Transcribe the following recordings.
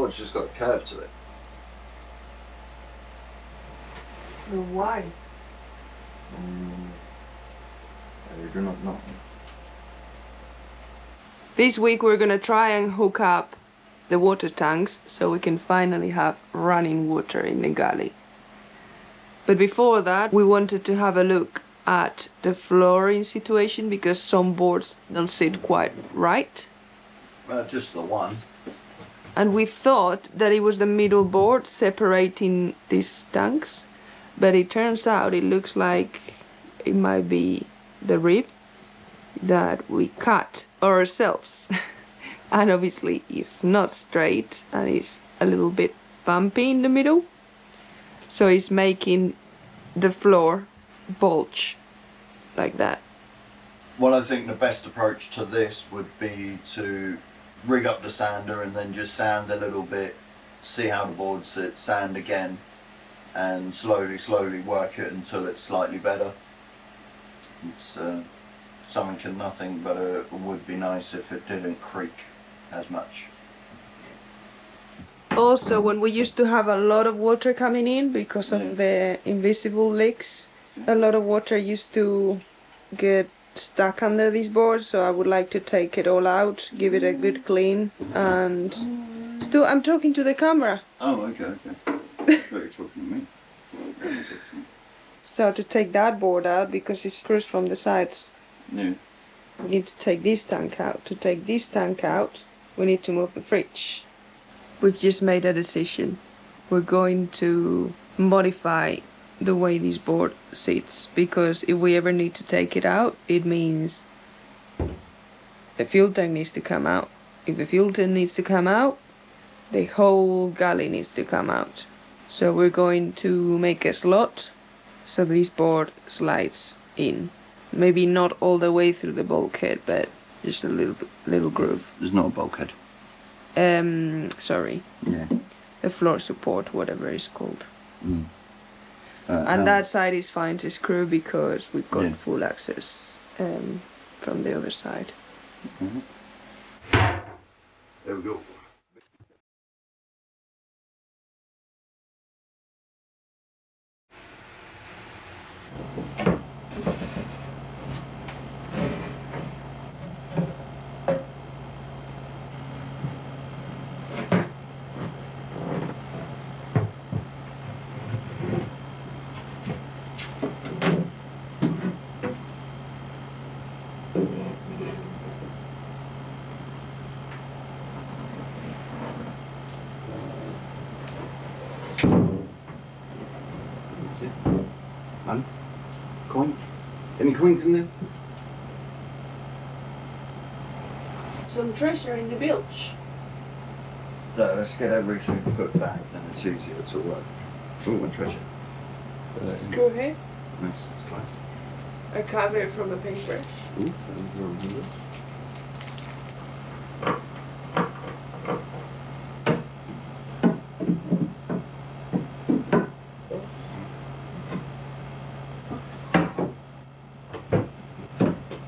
board's just got a curve to it. Why? I do not know. This week we're gonna try and hook up the water tanks so we can finally have running water in the galley. But before that, we wanted to have a look at the flooring situation because some boards don't sit quite right. Just the one. And we thought that it was the middle board separating these tanks, but it turns out it looks like it might be the rib that we cut ourselves. And obviously it's not straight and it's a little bit bumpy in the middle, so it's making the floor bulge like that. Well, I think the best approach to this would be to rig up the sander and then just sand a little bit, see how the board sits, sand again, and slowly work it until it's slightly better. It's nothing but it would be nice if it didn't creak as much. Also, when we used to have a lot of water coming in because of the invisible leaks, a lot of water used to get stuck under these boards, so I would like to take it all out, give it a good clean, and still I'm talking to the camera. Oh, okay. I thought you were talking to me. So to take that board out, because it's screws from the sides, Yeah. we need to take this tank out. To take this tank out, we need to move the fridge. We've just made a decision. We're going to modify the way this board sits, because if we ever need to take it out, it means the fuel tank needs to come out. If the fuel tank needs to come out, the whole galley needs to come out. So we're going to make a slot so this board slides in. Maybe not all the way through the bulkhead, but just a little groove. There's not a bulkhead. Sorry. Yeah. The floor support, whatever it's called. Mm. And that side is fine to screw because we've got full access from the other side. Mm-hmm. There we go. Man, coins? Any coins in there? Some treasure in the bilge. No, let's get everything put back, then it's easier to work. Oh, my treasure. Screw here. Nice, it's classy. A cover from a paintbrush. Ooh, that was very good.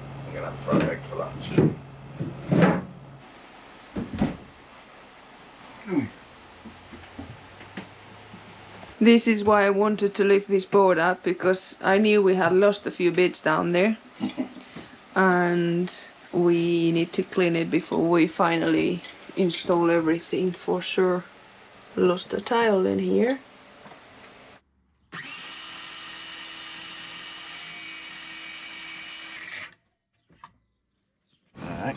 I'm gonna have a fried egg for lunch. This is why I wanted to lift this board up, because I knew we had lost a few bits down there. And we need to clean it before we finally install everything for sure. Lost a tile in here. Alright.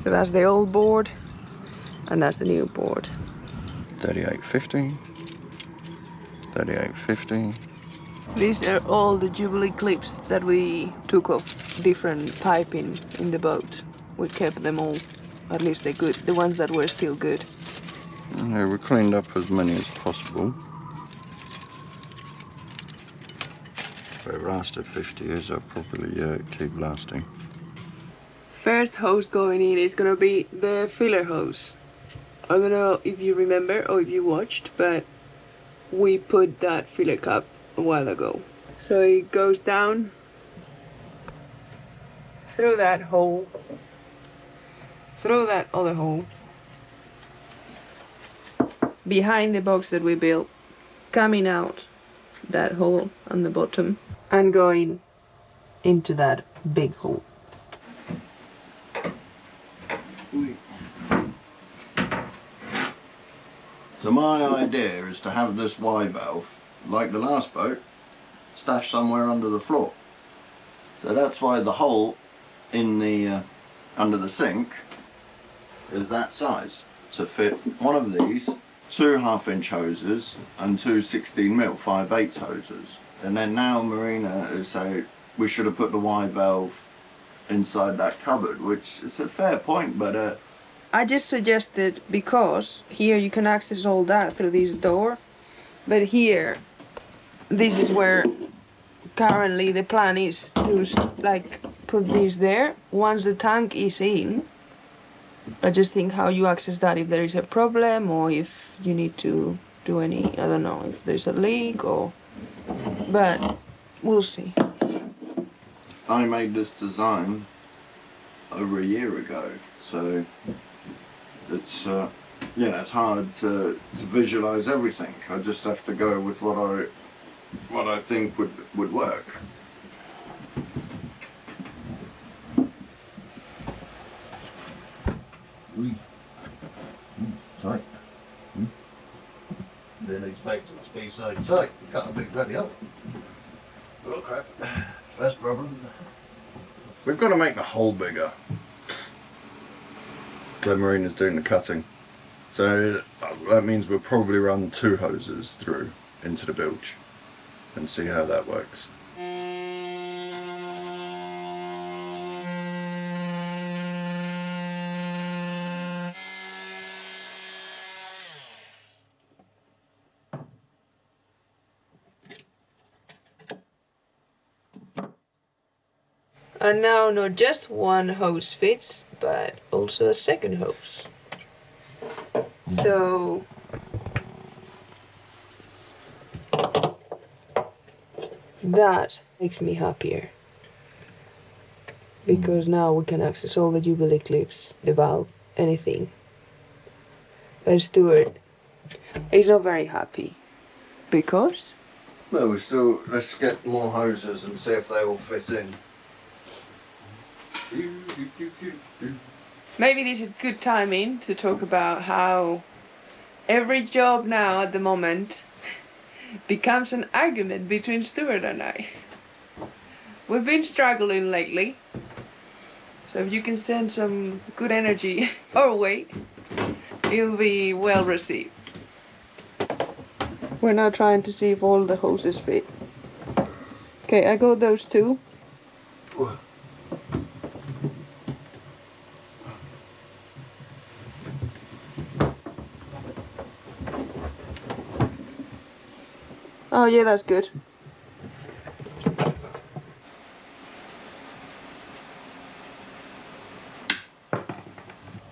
So that's the old board and that's the new board. 3850, 3850. These are all the Jubilee clips that we took off different piping in the boat. We kept them all, at least they're good, the ones that were still good. Yeah, we cleaned up as many as possible. If it lasted 50 years, they'll probably keep lasting. First hose going in is gonna be the filler hose. I don't know if you remember or if you watched, but we put that filler cap a while ago. So it goes down through that hole, through that other hole, behind the box that we built, coming out that hole on the bottom and going into that big hole. So my idea is to have this Y valve, like the last boat, stashed somewhere under the floor. So that's why the hole in the under the sink is that size, to fit one of these, 2 half-inch hoses and 2 16mm 5/8 hoses. And then now Marina is saying we should have put the Y valve inside that cupboard, which is a fair point, but I just suggested because here you can access all that through this door, but here, this is where currently the plan is to like put this there. Once the tank is in, I just think how you access that if there is a problem or if you need to do any, I don't know, if there's a leak or, but we'll see. I made this design over a year ago, so it's it's hard to visualize everything. I just have to go with what I think would work. Tight. Didn't expect it to be so tight. Cut a big bloody hole. Oh crap. First problem. We've got to make the hole bigger. So Marina's doing the cutting. So that means we'll probably run 2 hoses through into the bilge and see how that works. And now not just one hose fits, but also a second hose. So that makes me happier, because now we can access all the Jubilee clips, the valve, anything. But Stuart is not very happy because Well, let's get more hoses and see if they all fit in. maybe this is good timing to talk about how every job now at the moment becomes an argument between Stuart and I. We've been struggling lately, so if you can send some good energy our way, it'll be well received. We're now trying to see if all the hoses fit. Okay, I got those 2. Oh yeah, that's good.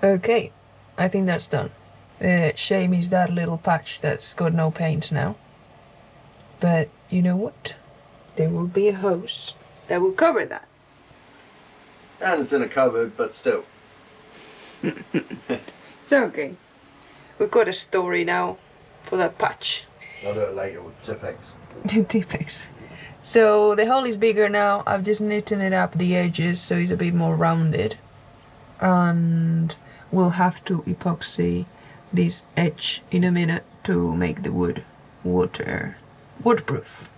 Okay, I think that's done. Shame is that little patch that's got no paint now. But you know what? There will be a hose that will cover that. And it's in a cupboard, but still. So okay. We've got a story now for that patch. I'll do it later with Tipex. Tipex. So the hole is bigger now. I've just knitted it up the edges so it's a bit more rounded. And we'll have to epoxy this edge in a minute to make the wood waterproof.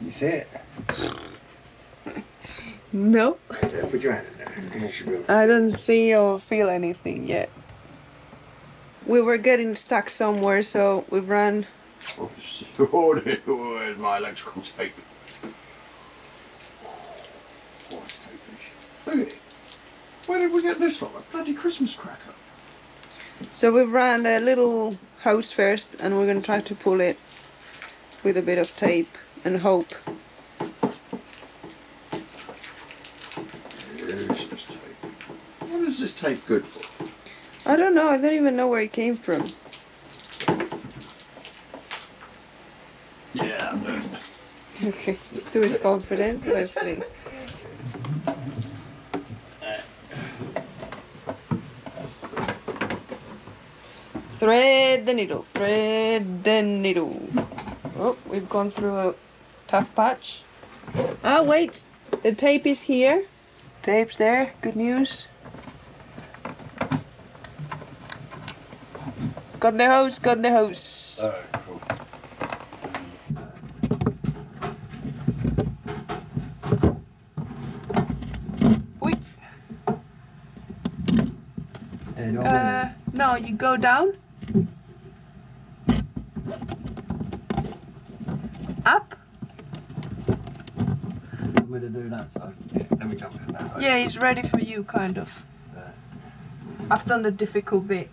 You see it? No, Yeah, put your hand in there. You should be able to I see don't see or feel anything yet. We were getting stuck somewhere, so we ran. Oh, where's my electrical tape? What's tape? Look at it. Where did we get this from? A bloody Christmas cracker. So we ran a little hose first, and we're gonna try to pull it with a bit of tape and hope. Here's this tape. What is this tape good for? I don't know. I don't even know where it came from. Yeah, I know. Okay, Stu is confident. Let's see. Thread the needle, thread the needle. Oh, we've gone through a tough patch. Oh, wait, the tape is here. Tape's there, good news. Got the hose, got the hose. Oh, cool. Wait. Hey, No, you go down. Up. want me to do that side? Yeah, let me jump in that way. Yeah, he's ready for you, kind of. I've done the difficult bit.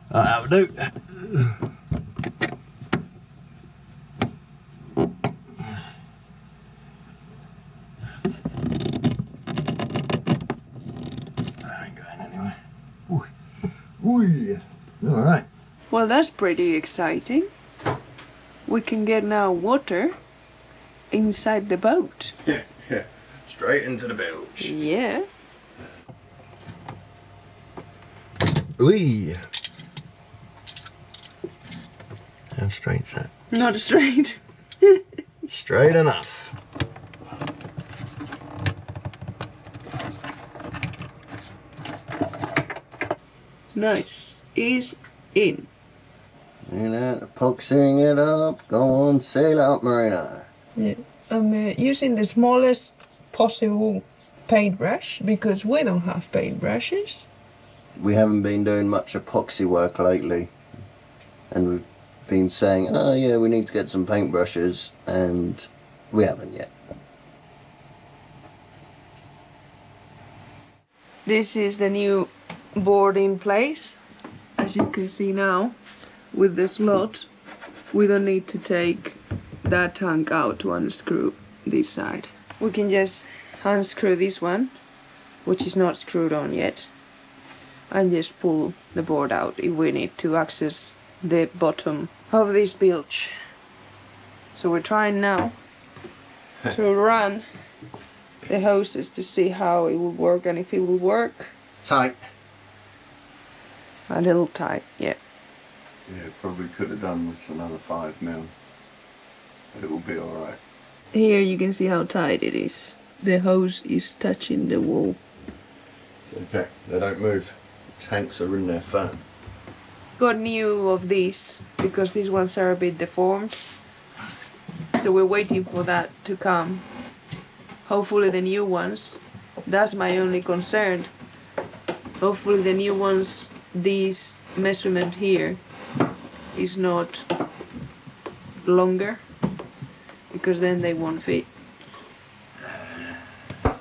That'll do. I ain't going anywhere. Ooh. All right. Well, that's pretty exciting. We can get now water inside the boat. Yeah. Straight into the bilge. Yeah. Wee. How straight's that? Not straight. Straight enough. Nice. Is in. Look at that, epoxying it up. Go on, sail out, Marina. Yeah. I'm using the smallest possible paintbrush because we don't have paintbrushes. We haven't been doing much epoxy work lately. And we've been saying, oh yeah, we need to get some paintbrushes, and we haven't yet. This is the new board in place. As you can see now, with the slot, we don't need to take that tank out to unscrew this side. We can just unscrew this one, which is not screwed on yet, and just pull the board out if we need to access the bottom of this bilge. So we're trying now to run the hoses to see how it will work and if it will work. It's tight. A little tight, yeah. Yeah, probably could have done with another 5mm, but it will be alright. Here you can see how tight it is. The hose is touching the wall. It's okay, they don't move. The tanks are in there firm. Got new of these because these ones are a bit deformed. So we're waiting for that to come. Hopefully the new ones, that's my only concern. Hopefully the new ones, this measurement here is not longer, because then they won't fit.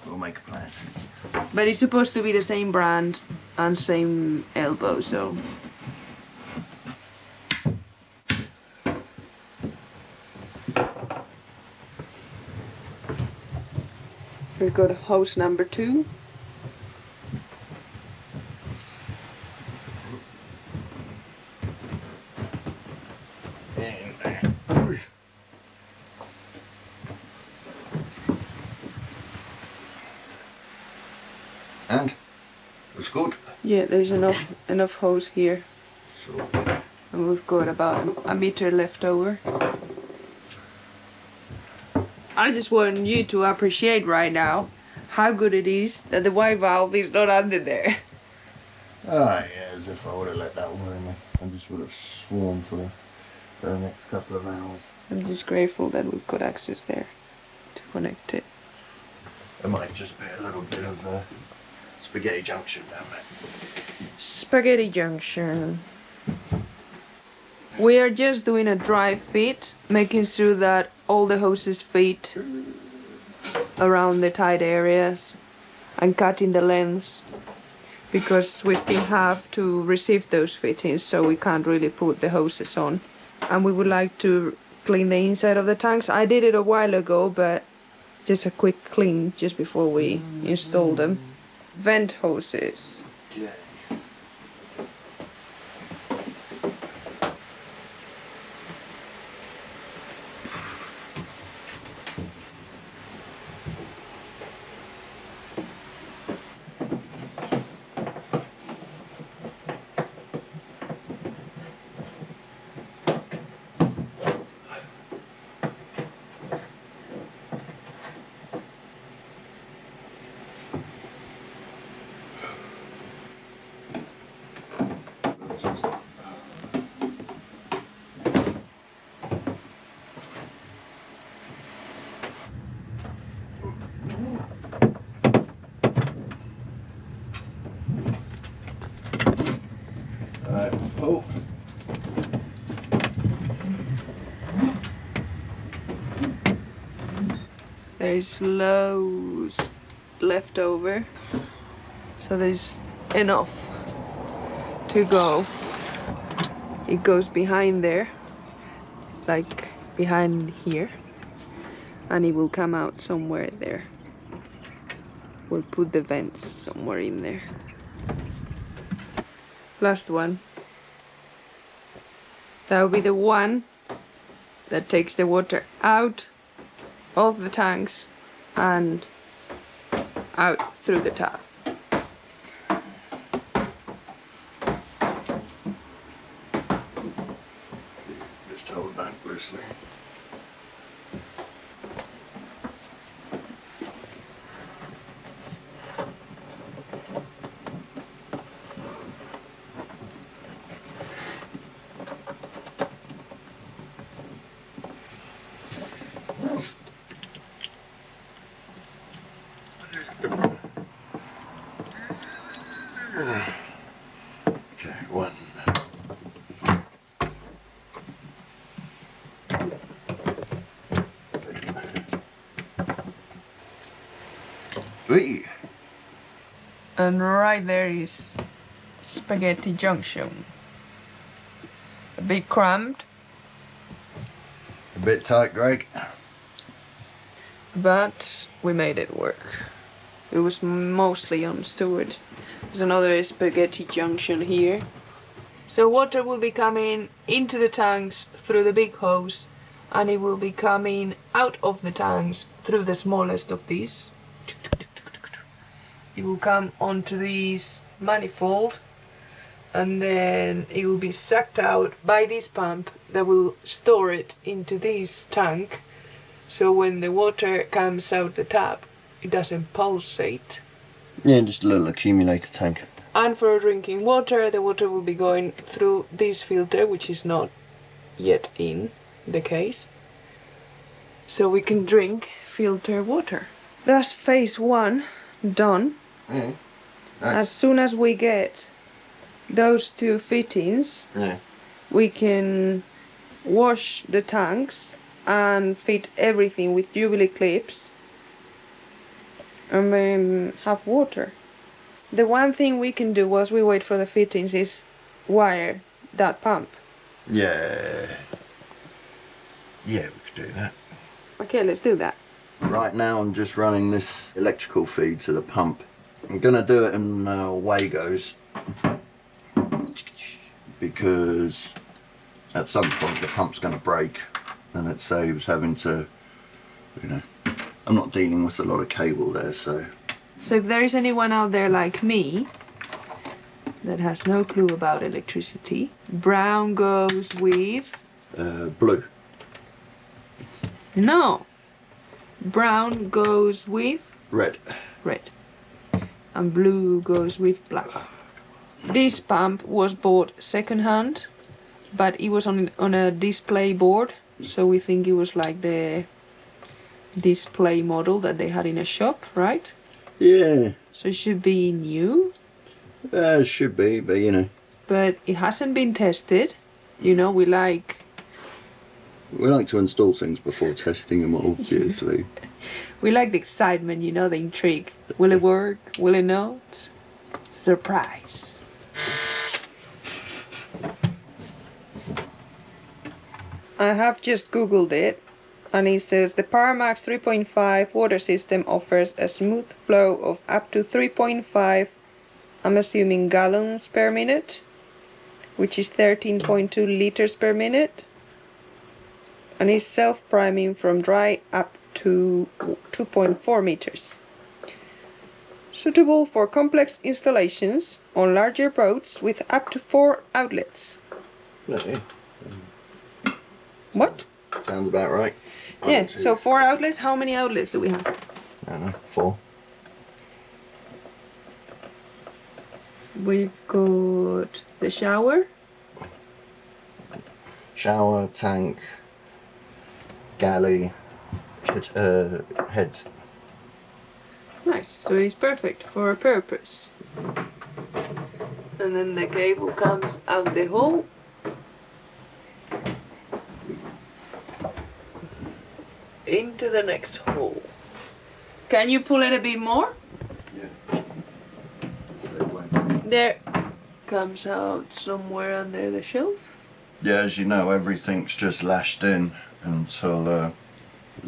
We'll make a plan. But it's supposed to be the same brand and same elbow, so. We've got hose number 2. And it's good. Yeah, there's enough hose here. So And we've got about a meter left over. I just want you to appreciate right now how good it is that the Y valve is not under there. Ah, yeah, as if I would have let that worry me. I just would have sworn for the next couple of hours. I'm just grateful that we've got access there to connect it. It might just be a little bit of a spaghetti junction down there. Spaghetti junction. We are just doing a dry fit, making sure that all the hoses fit around the tight areas and cutting the lengths, because we still have to receive those fittings, so we can't really put the hoses on. And we would like to clean the inside of the tanks. I did it a while ago, but just a quick clean just before we install them. Vent hoses. Yeah. Oh. There's loads left over, so there's enough to go. It goes behind there, like behind here, and it will come out somewhere there. We'll put the vents somewhere in there. Last one. That will be the one that takes the water out of the tanks and out through the tap. Just hold back loosely. Okay, one. Three. And right there is spaghetti junction. A bit cramped, A bit tight, Greg. but we made it work. It was mostly unstored. There's another spaghetti junction here. So water will be coming into the tanks through the big hose, and it will be coming out of the tanks through the smallest of these. It will come onto this manifold, and then it will be sucked out by this pump that will store it into this tank, so when the water comes out the tap it doesn't pulsate. Yeah, just a little accumulator tank. And for drinking water, the water will be going through this filter, which is not yet in the case, so we can drink filtered water. That's phase one done. Nice. As soon as we get those two fittings, Yeah. we can wash the tanks and fit everything with Jubilee clips and then have water. The one thing we can do whilst we wait for the fittings is wire that pump. Yeah. Yeah, we could do that. Okay, let's do that. Right now I'm just running this electrical feed to the pump. I'm gonna do it in Wagos because at some point the pump's gonna break and it saves having to, you know, I'm not dealing with a lot of cable there, so. So if there is anyone out there like me that has no clue about electricity, brown goes with... Blue. No! Brown goes with Red. red. And blue goes with black. This pump was bought second-hand, but it was on a display board, so we think it was like the display model that they had in a shop, right? Yeah, So it should be new, it should be, but you know. but it hasn't been tested. You know, we like to install things before testing them, obviously. the excitement, you know, the intrigue. Will it work? Will it not? It's a surprise. I have just googled it, and it says the PowerMax 3.5 water system offers a smooth flow of up to 3.5, I'm assuming gallons per minute, which is 13.2 liters per minute, and is self-priming from dry up to 2.4 meters. Suitable for complex installations on larger boats with up to 4 outlets. Okay. What? Sounds about right. Yeah, so 4 outlets. How many outlets do we have? I don't know, 4. We've got the shower. Shower, tank, galley, heads. Nice, so it's perfect for a purpose. And then the cable comes out the hole. Into the next hole. Can you pull it a bit more? Yeah. There. Comes out somewhere under the shelf. Yeah, as you know, everything's just lashed in until the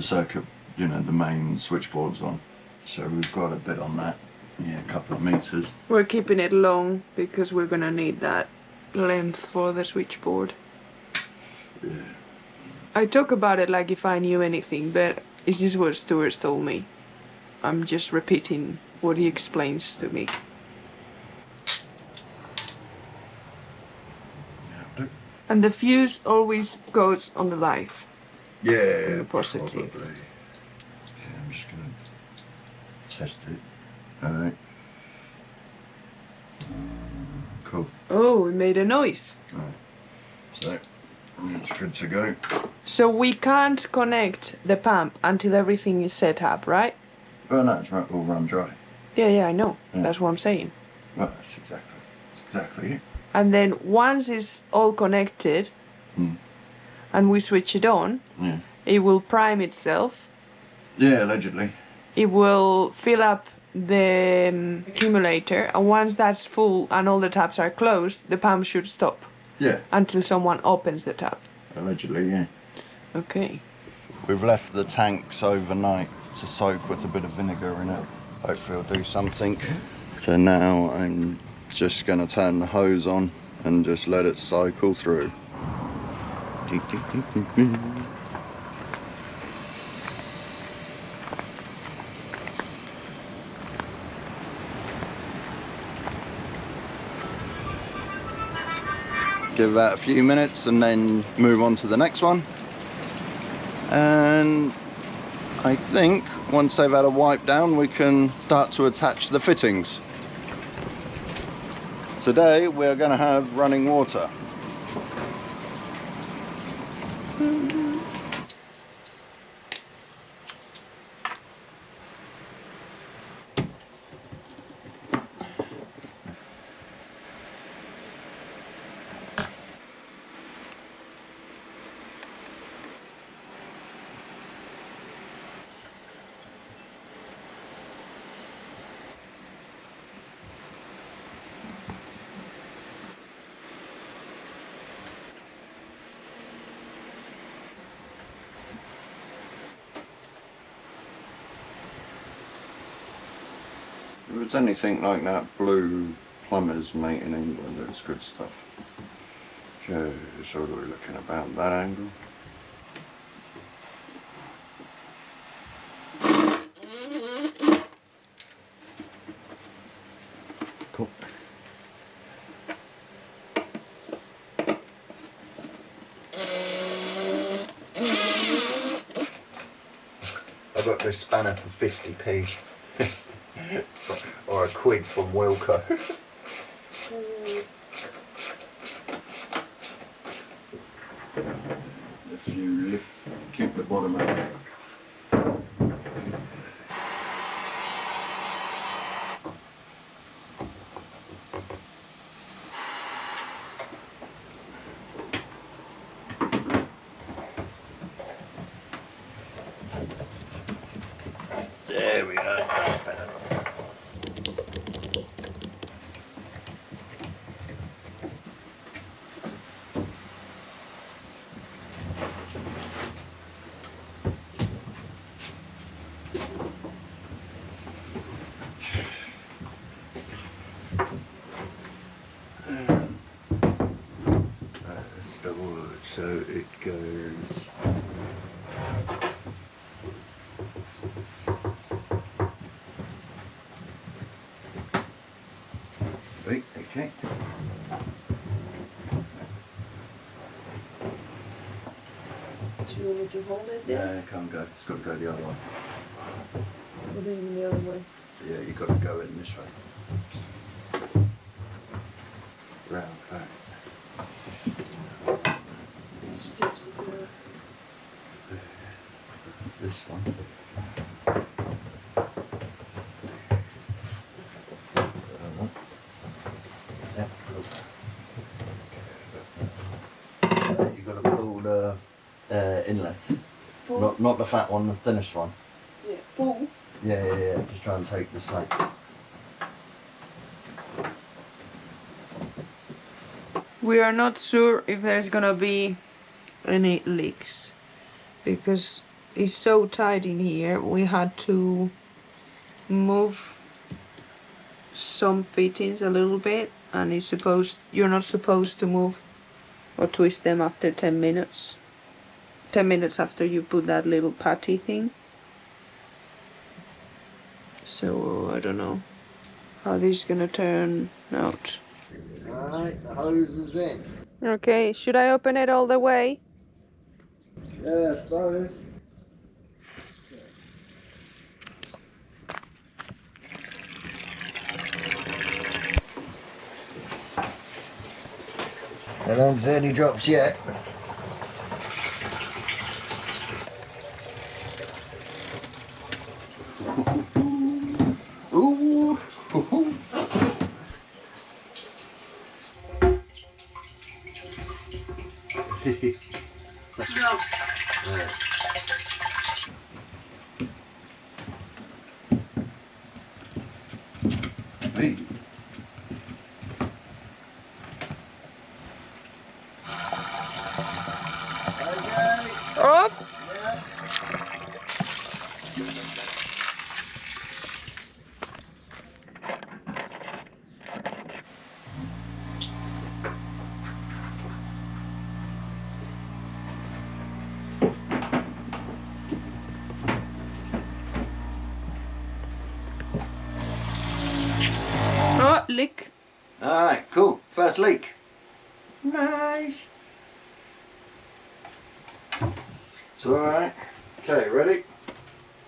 circuit, you know, the main switchboard's on. So we've got a bit on that. Yeah, a couple of meters. We're keeping it long because we're gonna need that length for the switchboard. Yeah. I talk about it like if I knew anything, but it's just what Stuart told me. I'm just repeating what he explains to me. And the fuse always goes on the live. Yeah, the positive. probably. Okay, I'm just gonna test it. Alright. Cool. Oh, it made a noise. Alright. So, it's good to go. So we can't connect the pump until everything is set up, right? Well, no, it's all run dry. Yeah, I know. Yeah. That's what I'm saying. Well, that's exactly it. And then once it's all connected and we switch it on, Yeah. it will prime itself. Yeah, allegedly. It will fill up the accumulator, and once that's full and all the taps are closed, the pump should stop Yeah, until someone opens the tap. allegedly, yeah. Okay. We've left the tanks overnight to soak with a bit of vinegar in it. Hopefully it'll do something. So now I'm just going to turn the hose on and just let it cycle through. Give that a few minutes and then move on to the next one. And I think once they've had a wipe down, we can start to attach the fittings. Today we're going to have running water. If it's anything like that blue plumber's mate in England, it's good stuff. Just sort of looking about that angle. Cool. I got this spanner for 50p. Or a quid from Wilco. If you lift, keep the bottom out. There we go, that's better. That's the wood, so it goes. Wait, okay. Do you want me to hold it there? Yeah, can't go. It's got to go the other way. Or do you mean the other way? Yeah, you've got to go in this way. Round, back. It's just This one. Yeah, you've got to pull the inlet. pull. Not the fat one, the thinnest one. Yeah, pull. Yeah. Just try and take the slate. We are not sure if there's gonna be any leaks because it's so tight in here. We had to move some fittings a little bit, and you're not supposed to move or twist them after 10 minutes. 10 minutes after you put that little patty thing. So I don't know how this is gonna turn out. Alright, the hose is in. Okay, should I open it all the way? Yeah, I suppose. I don't see any drops yet. Ooh. No. Hey. Off. Oh, leak. Alright, cool. First leak. Nice. It's alright. Okay, ready?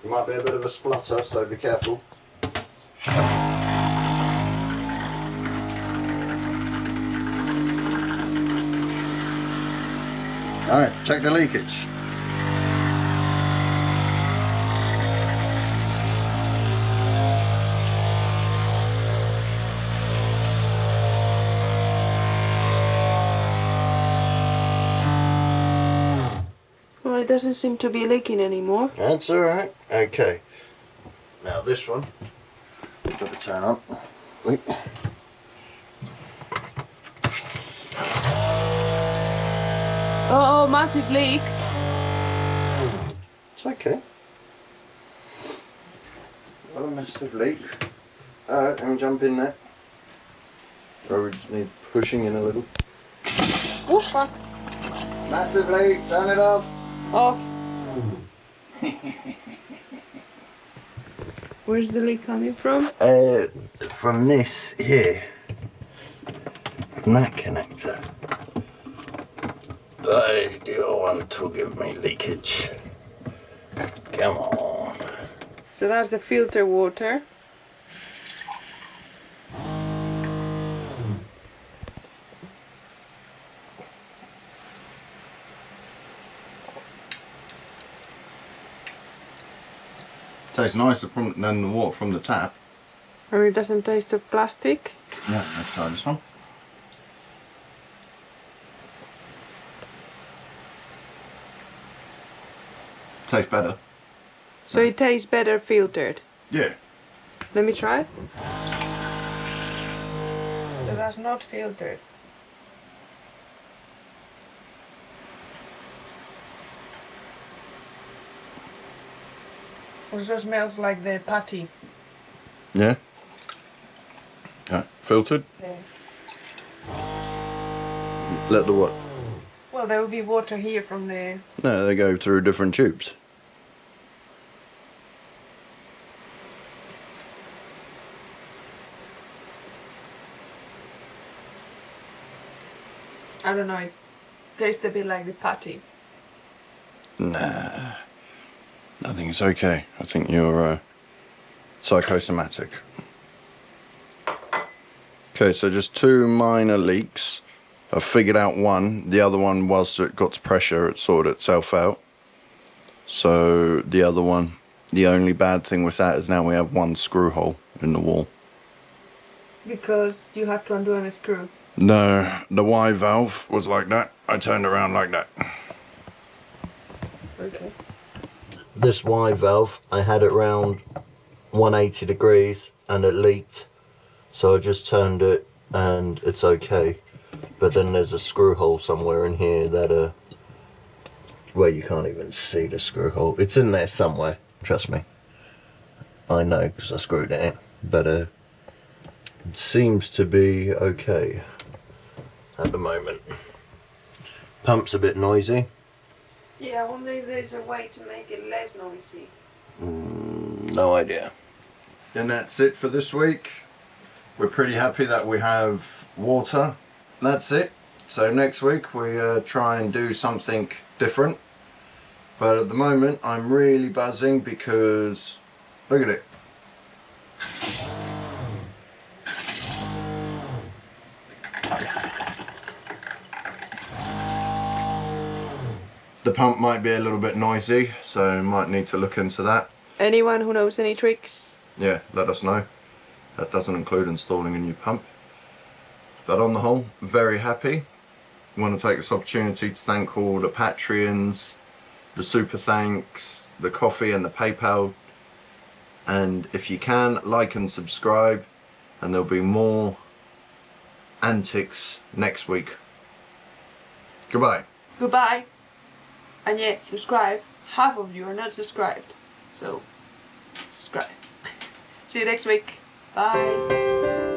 There might be a bit of a splutter, so be careful. Alright, check the leakage. Well, it doesn't seem to be leaking anymore. That's alright. Okay. Now this one, got to turn on. Wait. Oh, massive leak. It's okay. Got a massive leak. Alright, let me jump in there. Probably just need pushing in a little. Oh, fuck. Massive leak, turn it off. Off. Where's the leak coming from? From this here. From that connector. I do want to give me leakage. Come on. So that's the filter water. Tastes nicer than the water from the tap. And it doesn't taste of plastic. Yeah, let's try this one. Tastes better. So it tastes better filtered. Yeah. Let me try. So that's not filtered. Also smells like the patty. Yeah. Yeah. Filtered. Yeah. Let the what? Well, there will be water here from the... No, they go through different tubes. I don't know, it tastes a bit like the patty. Nah. I think it's okay. I think you're psychosomatic. Okay, so just 2 minor leaks. I've figured out one. The other one, whilst it got to pressure, it sorted itself out. So the other one, the only bad thing with that is now we have 1 screw hole in the wall. Because you have to undo a screw. No, the Y valve was like that. I turned around like that. Okay. This Y valve, I had it round 180 degrees and it leaked. So I just turned it and it's okay. But then there's a screw hole somewhere in here that well, you can't even see the screw hole. It's in there somewhere, trust me. I know because I screwed it in. But it seems to be okay at the moment. Pump's a bit noisy. Yeah, I wonder if there's a way to make it less noisy. No idea. And that's it for this week. We're pretty happy that we have water. That's it. So next week we try and do something different. But at the moment I'm really buzzing because look at it. The pump might be a little bit noisy, so might need to look into that. Anyone who knows any tricks? Yeah, let us know. That doesn't include installing a new pump. But on the whole, very happy. I want to take this opportunity to thank all the Patreons, the super thanks, the coffee and the PayPal. And if you can, like and subscribe, and there'll be more antics next week. Goodbye. Goodbye. And yet, subscribe. Half of you are not subscribed. So, subscribe. See you next week. Bye.